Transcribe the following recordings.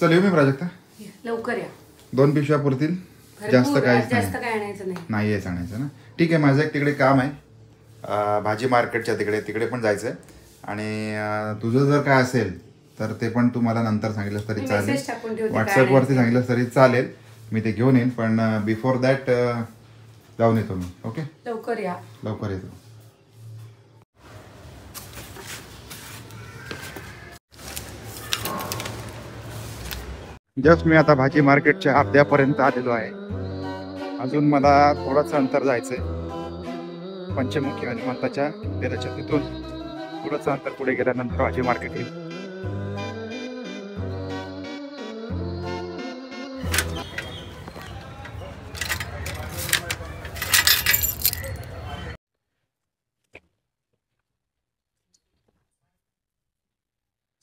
चल येऊ मी प्राजक्ता, लवकर या. 2 पिशव्या पुरतील, जास्त काहीच जास्त काय आणायचं नाही आहे सांगायचं ना. ठीक आहे, माझं एक तिकडे काम आहे भाजी मार्केटच्या तिकडे पण जायचं आहे. आणि तुझं जर काय असेल तर ते पण तू मला नंतर सांगितलंस तरी चालेल, व्हॉट्सअपवरती सांगितलंस तरी चालेल, मी ते घेऊन येईन. पण बिफोर दॅट जाऊन येतो मी. ओके, लवकर या. लवकर येतो. जस्ट मी आता भाजी मार्केटच्या अर्ध्यापर्यंत आलेलो आहे. अजून मला थोडंसं अंतर जायचंय. पंचमुखी हनुमंताच्या मंदिराच्या तिथून थोडंसं अंतर पुढे गेल्यानंतर भाजी मार्केट येईल.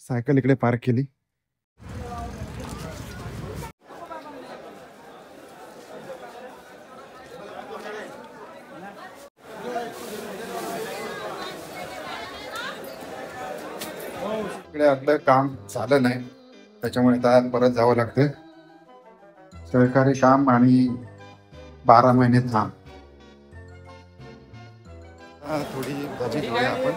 सायकल इकडे पार्क केली. इकडे आपलं काम झालं नाही, त्याच्यामुळे आता परत जावं लागतं. सरकारी काम आणि 12 महिने थांब. थोडी भाजी घेऊया आपण.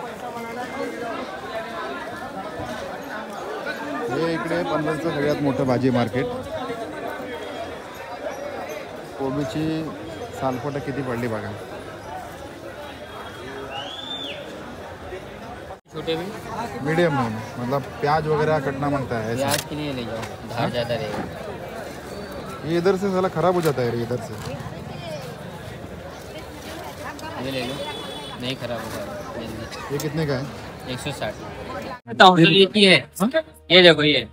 हे इकडे पनवेलचं सगळ्यात मोठं भाजी मार्केट. कोबीची सालफटं किती पडली बघा. छोटे भी मीडियम है, मतलब प्याज वगैरह कटना मांगता है. प्याज के लिए ले जाओ, धार ज़्यादा रहेगा. ये इधर से साला खराब हो जाता है इधर से. ये ले लो, नहीं खराब होगा. ये कितने का है? 160. एक ही है, ये देखो ये.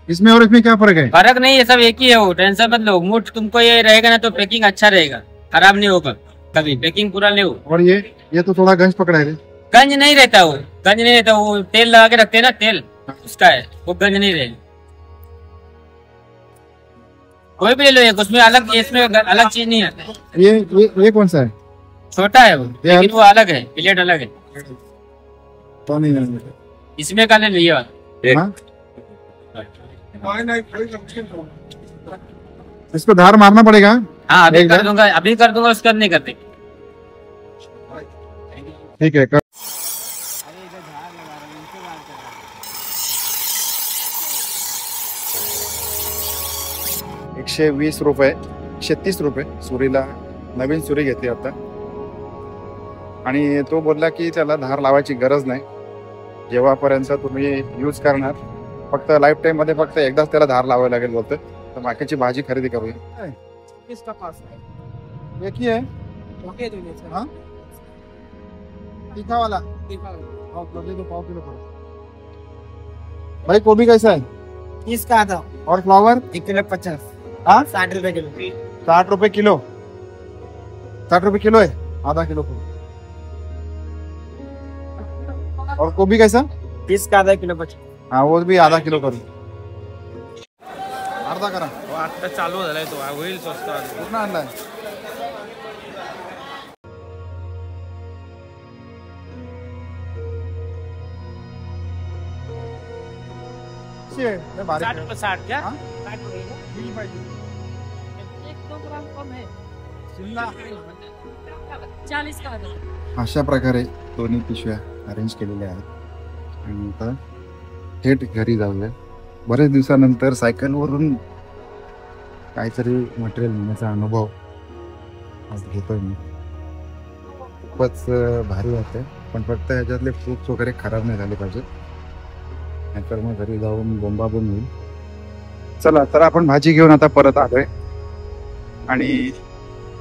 इसमें और इसमें क्या फर्क है? फर्क नहीं है, सब एक ही है. वो टेंशन मत लो. मुठ तुमको ये रहेगा ना तो पैकिंग अच्छा रहेगा, खराब नहीं होगा कभी. पैकिंग पूरा ले. और ये तो थोड़ा गंज पकड़ा है. गंज नहीं रहता, वो गंज नहीं रहता. वो तेल लगा के रखते हैं ना, तेल उसका है, वो गंज नहीं रहेगा. कोई भी ले लो, एक उसमें अलग, इसमें अलग चीज नहीं आता. ये कौन सा है? छोटा है वो, लेकिन वो अलग है, प्लेट अलग है. तो नहीं, इसमें का ले लिया. इसको धार मारना पड़ेगा. हाँ अभी कर दूंगा, अभी कर दूंगा, उसका नहीं करते. ठीक है कर. 120 रुपये, 130 रुपये सुरीला. नवीन सुरी घेतली आता. आणि तो बोलला की त्याला धार लावायची गरज नाही, जेव्हापर्यंत तुम्ही यूज करणार, फक्त लाईफ टाइम मध्ये फक्त एकदाच त्याला धार लावायला लागेल बोलतं. तर बाकीची भाजी खरेदी करूया. एक ही है. हाँ तीखा वाला. पाव किलो भाई. गोभी कैसा है? 30 का आता. और फ्लावर? 1 किलो 50. हाँ 60 रुपए किलो. 60 रुपए किलो. 60 रुपए किलो है, आधा किलो. और गोभी कैसा? 30 का आधा किलो 50. हाँ वो भी आधा किलो करू. अर्धा करा. आता चालू झालाय तो, होईल स्वस्त. कुठं आणलाय? बारीक 60 क्या? हाँ? 60 रुपए किलो. ही पाहिजे. 1-2 ग्राम कम है. शिमला 40 का आता. अशा प्रकारे दोन्ही पिशव्या अरेंज केलेल्या आहेत. आणि आता थेट घरी जाऊया. बरेच दिवसानंतर सायकलवरून काहीतरी मटेरियल नेण्याचा अनुभव आज घेतोय मी. खूपच भारी वाटतंय, पण फक्त ह्याच्यातले फ्रूट्स वगैरे खराब नाही झाले पाहिजे, नाहीतर मग घरी जाऊन बोंबाबोंब होईल. चला तर आपण भाजी घेऊन आता परत आलोय आणि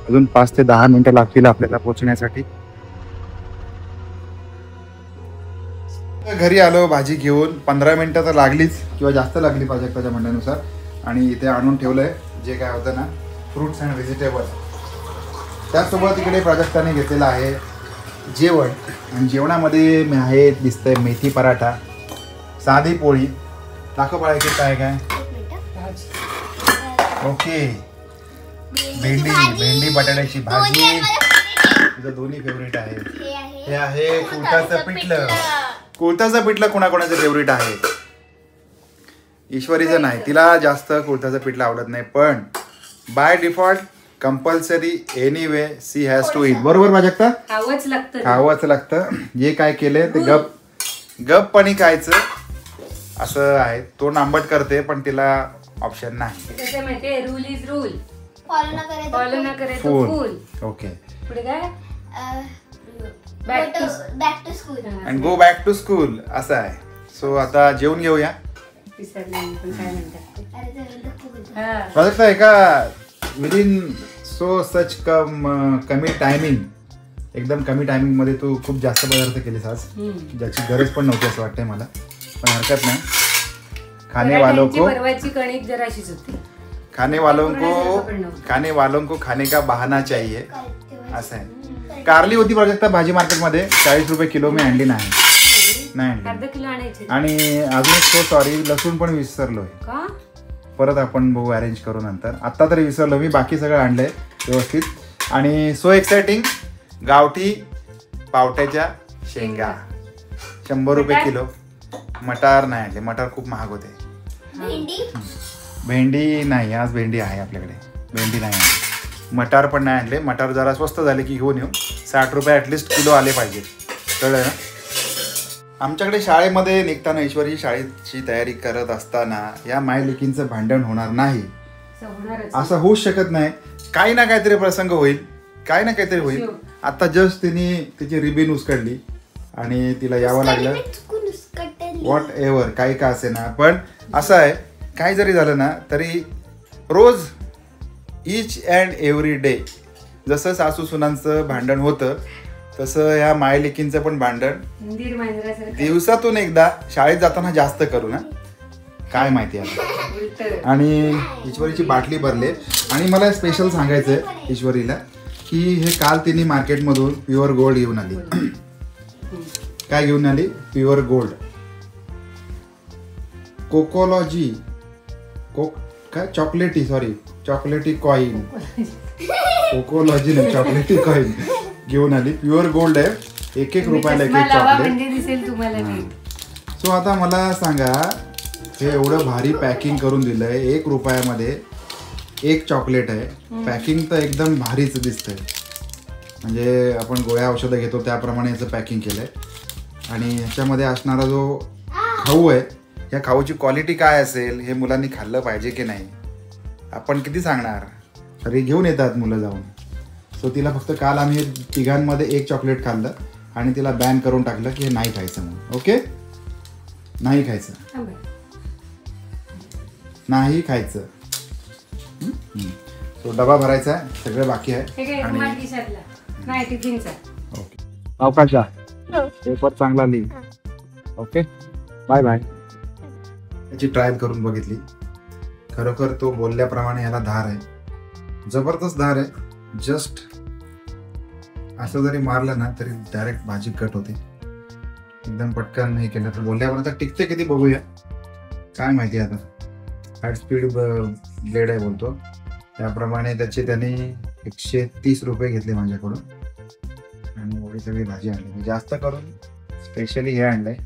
अजून 5 ते 10 मिनिटं लागतील आपल्याला पोहोचण्यासाठी. घरी आलो भाजी घेऊन. 15 मिनिटं तर लागलीच किंवा जास्त लागली पाहिजे त्याच्या म्हणण्यानुसार. आणि इथे आणून ठेवलंय जे काय होतं ना, फ्रूट्स अँड व्हेजिटेबल्स. त्याचसोबत इकडे प्राजक्ताने घेतलेलं आहे जेवण. आणि जेवणामध्ये आहे दिसतंय मेथी पराठा, साधी पोळी. दाखव पळायचे काय काय. ओके, भेंडी बटाट्याची भाजी, तुझं दोन्ही फेवरेट आहे. हे आहे कुळथाचं पिठलं. कुळथाचं पिठलं कोणाकोणाचं फेवरेट आहे. ईश्वरीचं नाही, तिला जास्त कुळथाचं पिठलं आवडत नाही, पण by default compulsory anyway she has to eat. बरोबर माझ्या खावंच लागतं. खावंच लागतं. जे काय केलंय ते गपपणी खायचं असं आहे. तो नांबट करते पण तिला ऑप्शन नाही. कसं माहितीये, रूल इज रूल. फॉलो ना करे तो फुल. ओके. पुढे काय back to school. And go back to school असं आहे. सो आता जेवून घेऊया. विसरले मी पण काय म्हणतात. हा. प्रोजेक्ट आहे का विदिन सो सच कमी टायमिंग, एकदम कमी टायमिंग मध्ये तू खूप जास्त पदार्थ केलेस आज, ज्याची गरज पण नव्हती असं वाटतंय मला, पण हरकत नाही. खाने वालों को परवाची कणिक जराशीच होती. खाने वालों को खाने का बहाना चाहिए असं आहे. कारली होती प्रोजेक्ट भाजी मार्केटमध्ये 40 रुपये किलो मी आणली नाही अर्धा किलो आणायचे. आणि अजून सो सॉरी लसूण पण विसरलोय. का परत आपण बघू अरेंज करू नंतर. आत्ता तरी विसरलो मी, बाकी सगळं आणलंय व्यवस्थित. आणि सो एक्साइटिंग, गावठी पावट्याच्या शेंगा 100 रुपये किलो. मटार नाही आणले, मटार खूप महाग होते. भेंडी नाही, आज भेंडी आहे आपल्याकडे, भेंडी नाही आणली. मटार पण नाही आणले. मटार जरा स्वस्त झाले की घेऊन येऊ. 60 रुपये ॲटलिस्ट किलो आले पाहिजे, कळलं ना. आमच्याकडे शाळेमध्ये निघताना ईश्वरी शाळेची तयारी करत असताना या मायलेकींचं भांडण होणार नाही असं होऊच शकत नाही. काही ना काहीतरी प्रसंग होईल, काही ना काहीतरी होईल. आता जस्ट तिने तिची रिबीन उचकडली आणि तिला यावं लागलं. व्हॉट एव्हर, काही का असे ना, पण असं आहे काही जरी झालं ना तरी रोज इच अँड एव्हरी डे जसं सासू सुनांचं भांडण होतं तसं या मायलेकींचं पण भांडण दिवसातून एकदा शाळेत जाताना जास्त करू ना, काय माहिती आहे. आणि ईश्वरीची बाटली भरले. आणि मला स्पेशल सांगायचंय ईश्वरीला की हे काल तिने मार्केटमधून प्युअर गोल्ड घेऊन आली. काय घेऊन आली? प्युअर गोल्ड कोकोलॉजी काय चॉकलेटी कॉइन. कोकोलॉजी नाही, चॉकलेटी कॉइन घेऊन आली. प्युअर गोल्ड आहे. 1-1 रुपयाला एक चॉकलेट दिसेल तुम्हाला. सो आता मला सांगा, हे एवढं भारी पॅकिंग करून दिलंय. 1 रुपयामध्ये एक चॉकलेट आहे. पॅकिंग तर एकदम भारीच दिसतंय, म्हणजे आपण गोळ्या औषधं घेतो त्याप्रमाणे याचं पॅकिंग केलंय. आणि ह्याच्यामध्ये असणारा जो खाऊ आहे, या खाऊची क्वालिटी काय असेल हे मुलांनी खाल्लं पाहिजे की नाही, आपण किती सांगणार. तरी घेऊन येतात मुलं जाऊन. सो तिला फक्त काल आम्ही तिघांमध्ये एक चॉकलेट खाल्लं आणि तिला बॅन करून टाकलं की हे नाही खायचं म्हणून. ओके, नाही खायचं, नाही खायचं. तो डबा भरायचा आहे, सगळं बाकी आहे. ओके, अवकाशा पेपर चांगला लिही. Okay, bye bye. त्याची ट्रायल करून बघितली. खरोखर तो बोलल्याप्रमाणे याला धार आहे, जबरदस्त धार आहे. जस्ट असं जरी मारलं ना तरी डायरेक्ट भाजी कट होते. एकदम पटकन नाही केलं तर बोलल्यापर्यंत टिकते किती बघूया, काय माहिती. आता हाय स्पीड ब्लेड आहे बोलतो, त्याप्रमाणे त्याने 130 रुपये घेतले माझ्याकडून आणि एवढी सगळी भाजी आणली. जास्त करून स्पेशली हे आणलंय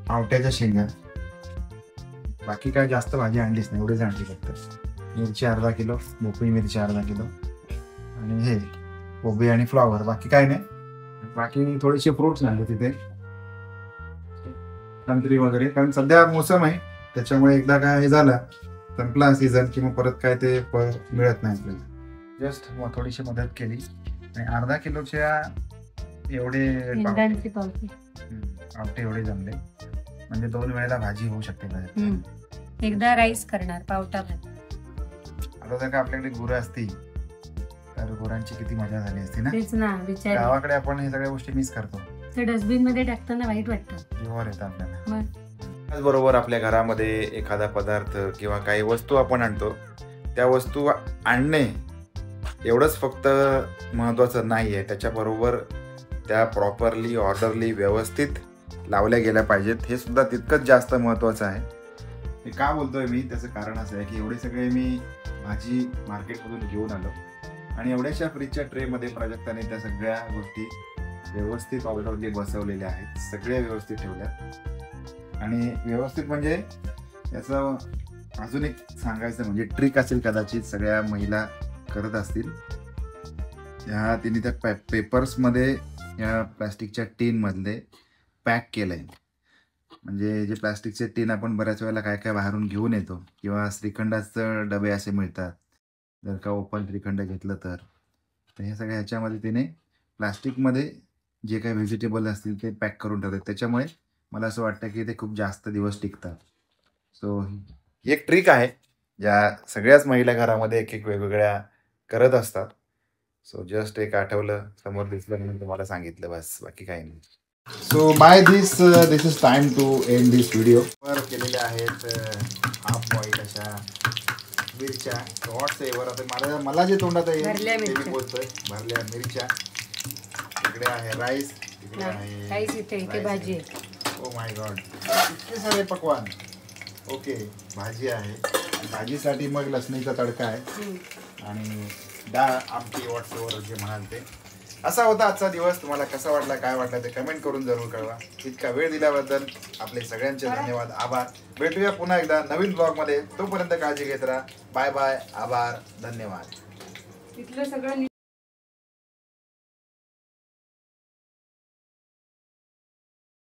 पावट्याच्या शेंगा. बाकी काय जास्त भाजी आणलीच नाही, एवढीच आणली फक्त. मिरची अर्धा किलो, भोपळी मिरची अर्धा किलो आणि हे कोबी आणि फ्लॉवर, बाकी काय नाही. बाकी थोडेसे फ्रुट्स आणले तिथे, संत्री वगैरे, कारण सध्या मोसम आहे त्याच्यामुळे एकदा काय हे झालं संपला सीझन की मग परत काय ते मिळत नाही आपल्याला. जस्ट थोडीशी मदत केली आणि अर्धा किलोच्या एवढे पावटे एवढे जमले, म्हणजे 2 वेळेला भाजी होऊ शकते. एकदा राईस करणार पावटा भात. आता जर का आपल्याकडे गुरं असती तर गुरांची किती मजा झाली असती ना. तेच ना, विचार. गावाकडे आपण हे सगळ्या गोष्टी मिस करतो. ते डस्टबिन मध्ये टाकताना वाईट वाटतं, जीवावर येतं आपल्याला. त्याचबरोबर आपल्या घरामध्ये एखादा पदार्थ किंवा काही वस्तू आपण आणतो, त्या वस्तू आणणे एवढंच फक्त महत्त्वाचं नाही आहे, त्याच्याबरोबर त्या प्रॉपरली ऑर्डरली व्यवस्थित लावल्या गेल्या पाहिजेत, हे सुद्धा तितकंच जास्त महत्त्वाचं आहे. हे का बोलतोय मी, त्याचं कारण असं आहे की एवढे सगळे मी भाजी मार्केटमधून घेऊन आलो आणि एवढ्याशा फ्रीजच्या ट्रेमध्ये प्राजक्ताने त्या सगळ्या गोष्टी व्यवस्थित ऑर्डरली बसवलेल्या आहेत, सगळ्या व्यवस्थित ठेवल्या. आणि व्यवस्थित म्हणजे याचं अजून एक सांगायचं म्हणजे ट्रिक असेल कदाचित सगळ्या महिला करत असतील. ह्या तिने त्या पेपर्समध्ये या प्लास्टिकच्या टीनमधले पॅक केलंय. म्हणजे जे प्लास्टिकचे टीन आपण बऱ्याच वेळेला काय काय बाहेरून घेऊन येतो किंवा श्रीखंडाचं डबे असे मिळतात, जर का ओपन श्रीखंड घेतलं तर हे सगळ्या ह्याच्यामध्ये तिने प्लास्टिकमध्ये जे काही व्हेजिटेबल असतील ते पॅक करून ठेवतात. त्याच्यामुळे मला असं वाटतं की ते खूप जास्त दिवस टिकतात. सो ही एक ट्रिक आहे ज्या सगळ्याच महिला घरामध्ये एक एक वेगवेगळ्या करत असतात. सो जस्ट एक आठवलं, समोर दिसलं म्हणून तुम्हाला सांगितलं, बस बाकी काही नाही. So bye this is time to end this video. वर केलेल्या आहेत हाफ बॉईल अशा मिरच्या हॉट सेवर. आता मला जे तोंडात आहे ते मी बोलतोय, भरल्या मिरच्या. इकडे आहे राईस, इकडे आहे राईस, इथे भाजी. ओ माय गॉड, इतके सारे पकवान. ओके, भाजी आहे. भाजीसाठी मग लसणीचा तडका आहे आणि डाळ आमटी व्हॉट्सअवर जे म्हणाल ते. असा होता आजचा दिवस. तुम्हाला कसा वाटला, काय वाटलं ते कमेंट करून जरूर कळवा. इतका वेळ दिल्याबद्दल आपले सगळ्यांचे धन्यवाद, आभार. भेटूया पुन्हा एकदा नवीन ब्लॉगमध्ये. तोपर्यंत काळजी घेत राहा. बाय बाय, आभार, धन्यवाद. तिथलं सगळं